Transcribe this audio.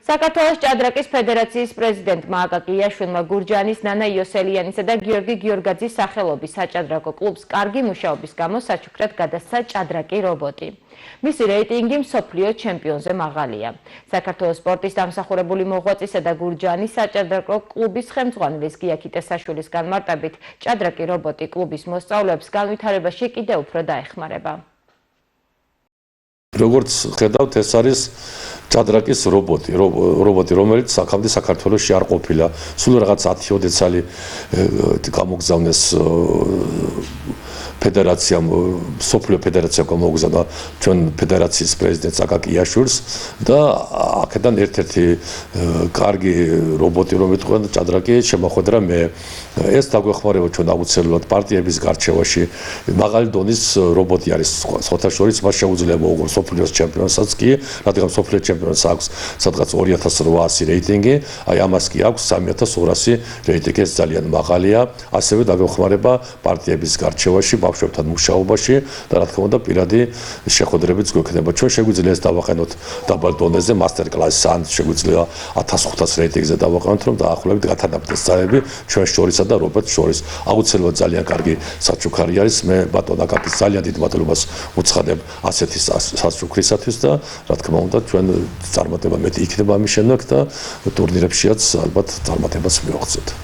საქართველოს ჭადრაკის ფედერაციის პრეზიდენტმა აკაკი იაშვილმა გურჯაანის ნანა იოსელიანისა და გიორგი გიორგაძის სახელობის საჭადრაკო კლუბს კარგი მუშაობის გამო საჩუქრად გადასცა ჭადრაკი რობოტი. მისი რეიტინგი მსოფლიო ჩემპიონზე მაღალია. საქართველოს სპორტის დამსახურებული მოღვაწისა და გურჯაანის საჭადრაკო კლუბის ხელმძღვანელის გია ქიტესაშვილის განმარტებით, ჭადრაკი რობოტი კლუბის მოსწავლეებს განვითარებაში კიდევ უფრო დაეხმარება. როგორც ხედავთ, ეს არის ჭადრაკის რობოტი, რომელიც აქამდე საქართველოში არ ყოფილა. სულ რაღაც 10-20 წელი გამოგზავნეს ფედერაციამ, სოფლიო ფედერაციამ გამოგზავნა ჩვენ ფედერაციის პრეზიდენტს აკაკი იაშვილს და აქედან ერთ-ერთი კარგი რობოტი, რომელიც ყავდა ჭადრაკი, შემოხვედრა მე. ეს დაგვეხმარება ჩვენ აუცილებლად პარტიების გარჩევაში. მაღალი დონის რობოტი არის სხვათა შორის, მას შეუძლია მოუგო სოფლიოს ჩემპიონსაც კი, რადგან სოფლიო ჩემპიონს აქვს სადღაც 2800 რეიტინგი, აი ამას კი აქვს 3200 რეიტინგი, ეს ძალიან მაღალია. ასევე დაგვეხმარება პარტიების გარჩევაში, ბავშვებთან მუშაობაში და რა თქმა უნდა პირადი შეხვედრებიც გვექნება. ჩვენ შეგვიძლია ეს დავაყენოთ დაბალ დონეზე, მასტერ კლასს ან შეგვიძლია 1500 რეიტინგზე დავაყენოთ, რომ დაახლოებით გათანაბრდეს ძალები ჩვენ შორისა და რობოტს შორის. აუცილებლად ძალიან კარგი საჩუქარი არის. მე ბატონ აკაკის ძალიან დიდ მადლობას უცხადებ ასეთი საჩუქრისათვის და რა თქმა უნდა ჩვენ წარმატება მეტი იქნება ამის შემდეგ და ტურნირებშიაც ალბათ წარმატებას მივაღწევთ.